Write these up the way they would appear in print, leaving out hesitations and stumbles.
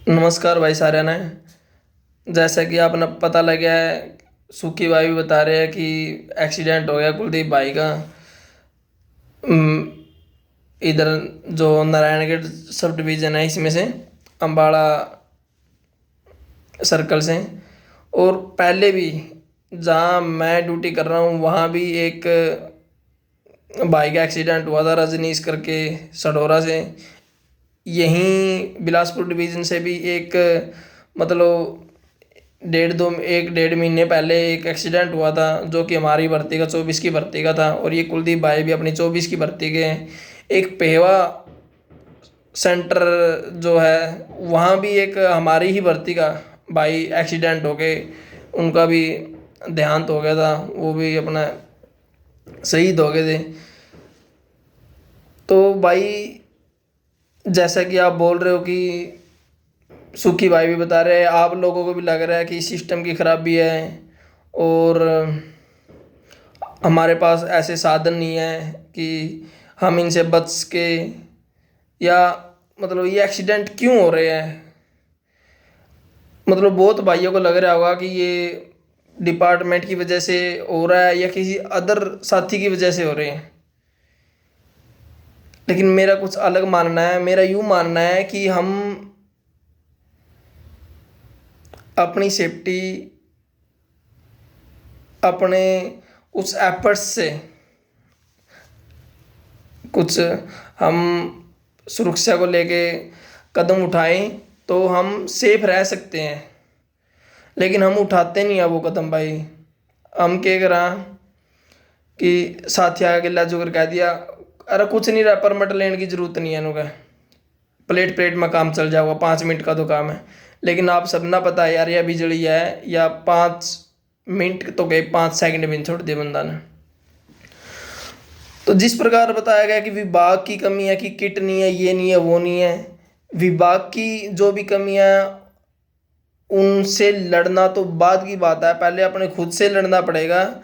नमस्कार भाई सारिया ने। जैसा कि आपने पता लगा है, सुखी भाई भी बता रहे हैं कि एक्सीडेंट हो गया कुलदीप भाई का। अम, इधर जो नारायणगढ़ सब डिवीज़न है इसमें से अम्बाड़ा सर्कल से। और पहले भी जहाँ मैं ड्यूटी कर रहा हूँ वहाँ भी एक भाई का एक्सीडेंट हुआ था, रजनीश करके, सडोरा से। यहीं बिलासपुर डिवीज़न से भी एक मतलब डेढ़ दो एक डेढ़ महीने पहले एक एक्सीडेंट हुआ था, जो कि हमारी भर्ती का 24 की भर्ती का था। और ये कुलदीप भाई भी अपनी 24 की भर्ती के हैं। एक पेहवा सेंटर जो है वहाँ भी एक हमारी ही भर्ती का भाई एक्सीडेंट हो गए, उनका भी देहांत हो गया था, वो भी अपना शहीद हो गए थे। तो भाई जैसा कि आप बोल रहे हो कि सुखी भाई भी बता रहे हैं, आप लोगों को भी लग रहा है कि सिस्टम की खराबी है और हमारे पास ऐसे साधन नहीं है कि हम इनसे बच के, या मतलब ये एक्सीडेंट क्यों हो रहे हैं। मतलब बहुत भाइयों को लग रहा होगा कि ये डिपार्टमेंट की वजह से हो रहा है या किसी अदर साथी की वजह से हो रहे हैं। लेकिन मेरा कुछ अलग मानना है। मेरा यूँ मानना है कि हम अपनी सेफ्टी अपने उस एफर्ट्स से कुछ हम सुरक्षा को लेके कदम उठाएं तो हम सेफ रह सकते हैं। लेकिन हम उठाते नहीं है वो कदम भाई। हम क्या करा कि साथी आगे ला जो कर कह दिया, अरे कुछ नहीं रहा, परमिट लेने की जरूरत नहीं है इनका, प्लेट प्लेट में काम चल जाएगा, 5 मिनट का तो काम है। लेकिन आप सब ना पता है यार, यह बिजली है या 5 मिनट तो गए, 5 सेकंड भी नहीं छोड़ दिए बंदा ने। तो जिस प्रकार बताया गया कि विभाग की कमी है, कि किट नहीं है, ये नहीं है, वो नहीं है, विभाग की जो भी कमी है उनसे लड़ना तो बाद की बात है, पहले अपने खुद से लड़ना पड़ेगा।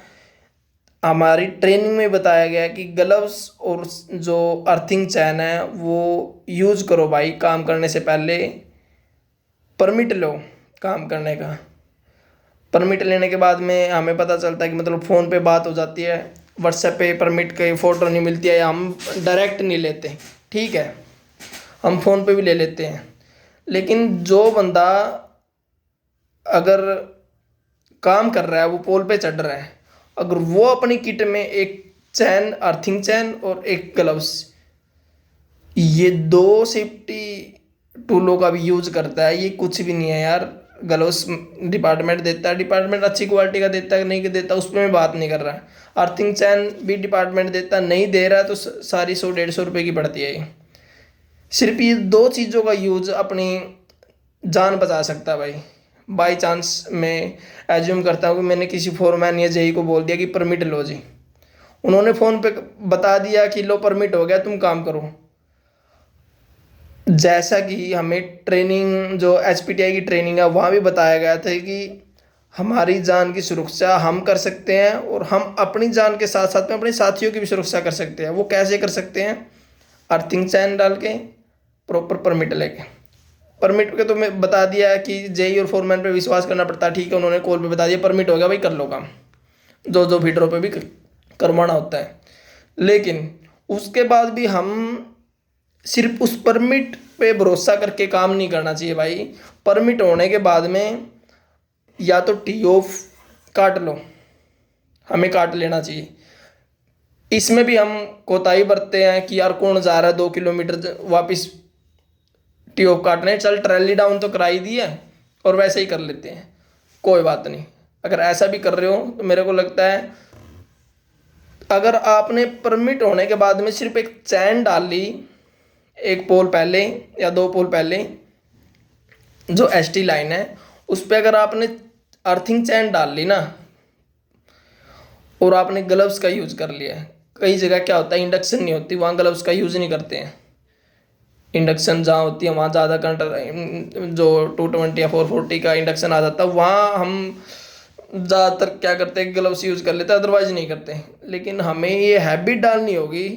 हमारी ट्रेनिंग में बताया गया है कि ग्लव्स और जो अर्थिंग चैन है वो यूज करो भाई। काम करने से पहले परमिट लो काम करने का। परमिट लेने के बाद में हमें पता चलता है कि मतलब फ़ोन पे बात हो जाती है, व्हाट्सएप पे परमिट की फ़ोटो नहीं मिलती है, या हम डायरेक्ट नहीं लेते। ठीक है, हम फ़ोन पे भी ले लेते हैं। लेकिन जो बंदा अगर काम कर रहा है, वो पोल पे चढ़ रहा है, अगर वो अपनी किट में एक चैन, अर्थिंग चैन और एक ग्लव्स, ये दो सेफ्टी टूलों का भी यूज करता है, ये कुछ भी नहीं है यार। ग्लव्स डिपार्टमेंट देता है, डिपार्टमेंट अच्छी क्वालिटी का देता है नहीं देता उस पर मैं बात नहीं कर रहा। अर्थिंग चैन भी डिपार्टमेंट देता है, नहीं दे रहा है तो सारी 100-150 रुपये की पड़ती है ये। सिर्फ ये दो चीज़ों का यूज अपनी जान बचा सकता है भाई। बाई चांस मैं एज्यूम करता हूँ कि मैंने किसी फोरमैन या जेई को बोल दिया कि परमिट लो जी, उन्होंने फ़ोन पे बता दिया कि लो परमिट हो गया, तुम काम करो। जैसा कि हमें ट्रेनिंग जो एचपीटीआई की ट्रेनिंग है वहाँ भी बताया गया था कि हमारी जान की सुरक्षा हम कर सकते हैं और हम अपनी जान के साथ साथ में अपने साथियों की भी सुरक्षा कर सकते हैं। वो कैसे कर सकते हैं? अर्थिंग चैन डाल के, प्रॉपर परमिट लेके। परमिट के तो मैं बता दिया कि जेई और फोरमैन पे विश्वास करना पड़ता है, ठीक है, उन्होंने कॉल पे बता दिया परमिट हो गया भाई, कर लो काम, जो जो फीडरों पे भी करवाना होता है। लेकिन उसके बाद भी हम सिर्फ उस परमिट पे भरोसा करके काम नहीं करना चाहिए भाई। परमिट होने के बाद में या तो टी ऑफ काट लो, हमें काट लेना चाहिए। इसमें भी हम कोताही बरतते हैं कि यार कौन जा रहा है 2 किलोमीटर वापस टी ऑफ काटने, चल ट्रैली डाउन तो कराई दी है और वैसे ही कर लेते हैं, कोई बात नहीं। अगर ऐसा भी कर रहे हो तो मेरे को लगता है अगर आपने परमिट होने के बाद में सिर्फ एक चैन डाल ली, एक पोल पहले या 2 पोल पहले जो एसटी लाइन है उस पर अगर आपने अर्थिंग चैन डाल ली ना और आपने ग्लव्स का यूज़ कर लिया है, कई जगह क्या होता है इंडक्शन नहीं होती, वहाँ ग्लव्स का यूज़ नहीं करते हैं। इंडक्शन जहाँ होती है वहाँ ज़्यादा करंट, जो 220 या 440 का इंडक्शन आ जाता है वहाँ हम ज़्यादातर क्या करते हैं, ग्लव्स यूज़ कर लेते हैं, अदरवाइज नहीं करते। लेकिन हमें ये हैबिट डालनी होगी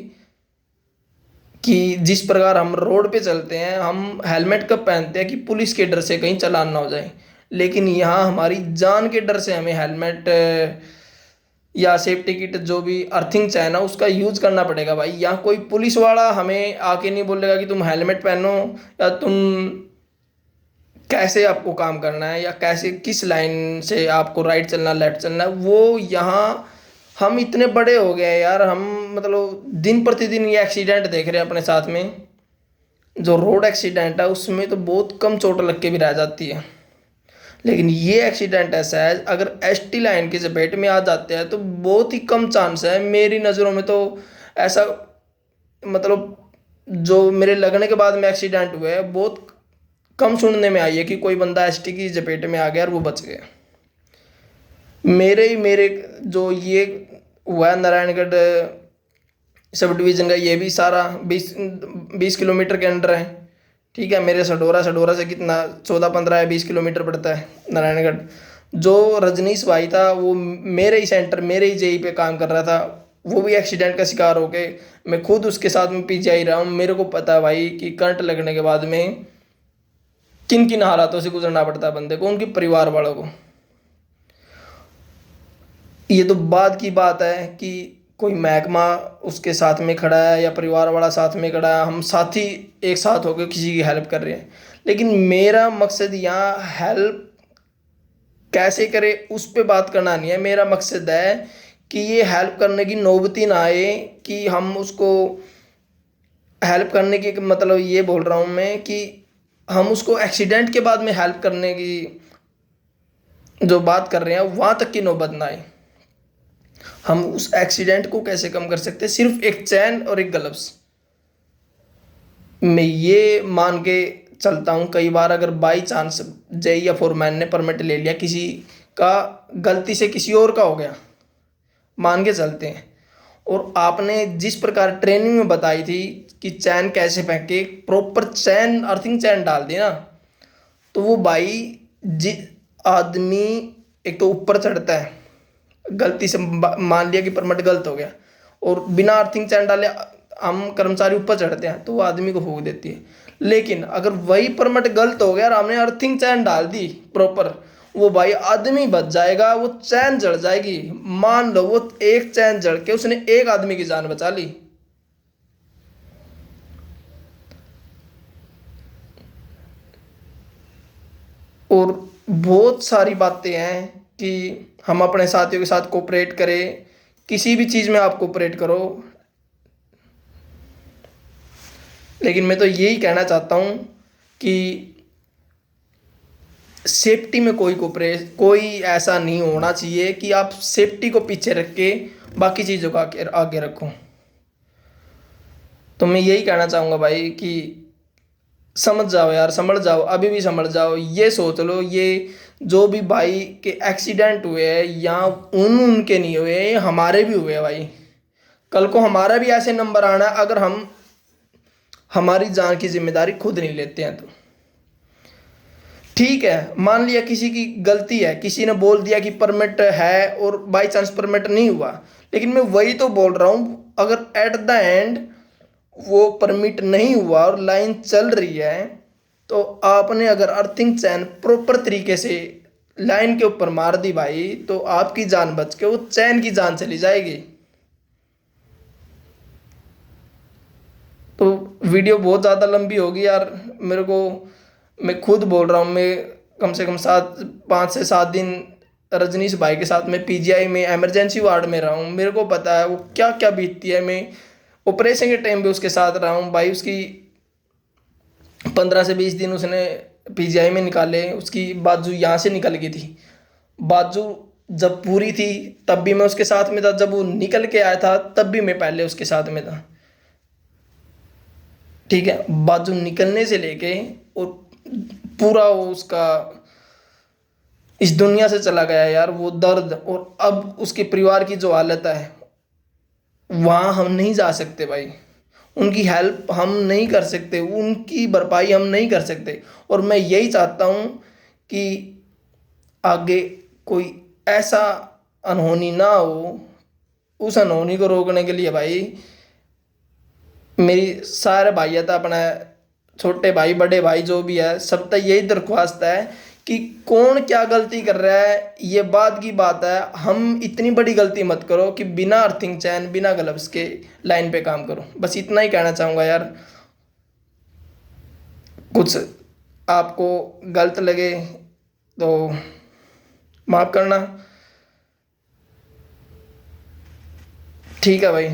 कि जिस प्रकार हम रोड पे चलते हैं, हम हेलमेट कब पहनते हैं कि पुलिस के डर से कहीं चालान ना हो जाए, लेकिन यहाँ हमारी जान के डर से हमें हेलमेट या सेफ्टी किट जो भी अर्थिंग चैन है उसका यूज करना पड़ेगा भाई। यहाँ कोई पुलिस वाला हमें आके नहीं बोलेगा कि तुम हेलमेट पहनो या तुम कैसे आपको काम करना है या कैसे किस लाइन से आपको राइट चलना लेफ्ट चलना है। वो यहाँ हम इतने बड़े हो गए हैं यार, हम मतलब दिन प्रतिदिन ये एक्सीडेंट देख रहे हैं अपने साथ में। जो रोड एक्सीडेंट है उसमें तो बहुत कम चोट लग के भी रह जाती है, लेकिन ये एक्सीडेंट ऐसा है अगर एसटी लाइन की चपेट में आ जाते हैं तो बहुत ही कम चांस है मेरी नज़रों में तो। ऐसा मतलब जो मेरे लगने के बाद में एक्सीडेंट हुए हैं बहुत कम सुनने में आई है कि कोई बंदा एसटी की चपेट में आ गया और वो बच गया। मेरे जो ये हुआ है नारायणगढ़ सब डिवीज़न का, ये भी सारा 20 किलोमीटर के अंडर है। ठीक है, मेरे सडोरा से कितना 14-15 या 20 किलोमीटर पड़ता है नारायणगढ़। जो रजनीश भाई था वो मेरे ही सेंटर मेरे ही जेई पे काम कर रहा था, वो भी एक्सीडेंट का शिकार हो गए। मैं खुद उसके साथ में पीजीआई रहा हूँ, मेरे को पता है भाई कि करंट लगने के बाद में किन किन हालातों से गुजरना पड़ता है बंदे को, उनके परिवार वालों को। ये तो बाद की बात है कि कोई महकमा उसके साथ में खड़ा है या परिवार वाला साथ में खड़ा है, हम साथी एक साथ होकर किसी की हेल्प कर रहे हैं। लेकिन मेरा मकसद यहाँ हेल्प कैसे करे उस पे बात करना नहीं है, मेरा मकसद है कि ये हेल्प करने की नौबती ना आए कि हम उसको हेल्प करने की मतलब ये बोल रहा हूँ मैं कि हम उसको एक्सीडेंट के बाद में हेल्प करने की जो बात कर रहे हैं वहाँ तक की नौबत ना आए। हम उस एक्सीडेंट को कैसे कम कर सकते हैं, सिर्फ एक चैन और एक ग्लव्स। मैं ये मान के चलता हूँ कई बार अगर बाई चांस जेई या फोरमैन ने परमिट ले लिया किसी का, गलती से किसी और का हो गया, मान के चलते हैं, और आपने जिस प्रकार ट्रेनिंग में बताई थी कि चैन कैसे फेंके, प्रॉपर चैन अर्थिंग चैन डाल दी ना, तो वो भाई जि आदमी एक तो ऊपर चढ़ता है, गलती से मान लिया कि परमिट गलत हो गया और बिना अर्थिंग चैन डाले हम कर्मचारी ऊपर चढ़ते हैं तो वो आदमी को फूंक देती है। लेकिन अगर वही परमिट गलत हो गया और हमने अर्थिंग चैन डाल दी प्रॉपर, वो भाई आदमी बच जाएगा, वो चैन जड़ जाएगी। मान लो वो एक चैन जड़ के उसने एक आदमी की जान बचा ली। और बहुत सारी बातें हैं कि हम अपने साथियों के साथ कोऑपरेट करें, किसी भी चीज़ में आप कोऑपरेट करो। लेकिन मैं तो यही कहना चाहता हूँ कि सेफ्टी में कोई ऐसा नहीं होना चाहिए कि आप सेफ्टी को पीछे रख के बाकी चीज़ों को आगे आगे रखो। तो मैं यही कहना चाहूँगा भाई कि समझ जाओ यार, समझ जाओ, अभी भी समझ जाओ। ये सोच लो ये जो भी भाई के एक्सीडेंट हुए हैं या उनके नहीं हुए, ये हमारे भी हुए हैं भाई। कल को हमारा भी ऐसे नंबर आना है अगर हम हमारी जान की जिम्मेदारी खुद नहीं लेते हैं तो। ठीक है, मान लिया किसी की गलती है, किसी ने बोल दिया कि परमिट है और बाई चांस परमिट नहीं हुआ, लेकिन मैं वही तो बोल रहा हूँ अगर एट द एंड वो परमिट नहीं हुआ और लाइन चल रही है तो आपने अगर अर्थिंग चैन प्रॉपर तरीके से लाइन के ऊपर मार दी भाई तो आपकी जान बच के वो चैन की जान चली जाएगी। तो वीडियो बहुत ज़्यादा लंबी होगी यार मेरे को, मैं खुद बोल रहा हूँ। मैं कम से कम 5 से 7 दिन रजनीश भाई के साथ में पीजीआई में इमरजेंसी वार्ड में रहा हूँ, मेरे को पता है वो क्या क्या बीतती है। मैं ऑपरेशन के टाइम पे उसके साथ रहा हूँ भाई, उसकी 15 से 20 दिन उसने पीजीआई में निकाले, उसकी बाजू यहाँ से निकल गई थी। बाजू जब पूरी थी तब भी मैं उसके साथ में था, जब वो निकल के आया था तब भी मैं पहले उसके साथ में था। ठीक है, बाजू निकलने से लेके और पूरा वो उसका इस दुनिया से चला गया यार वो दर्द, और अब उसके परिवार की जो हालत है वहाँ हम नहीं जा सकते भाई, उनकी हेल्प हम नहीं कर सकते, उनकी भरपाई हम नहीं कर सकते। और मैं यही चाहता हूँ कि आगे कोई ऐसा अनहोनी ना हो। उस अनहोनी को रोकने के लिए भाई मेरी सारे भाई था अपना, छोटे भाई बड़े भाई जो भी है, सब तक यही दरख्वास्त है कि कौन क्या गलती कर रहा है ये बाद की बात है, हम इतनी बड़ी गलती मत करो कि बिना अर्थिंग चैन बिना ग्लव्स के लाइन पे काम करो। बस इतना ही कहना चाहूँगा यार। कुछ आपको गलत लगे तो माफ़ करना। ठीक है भाई।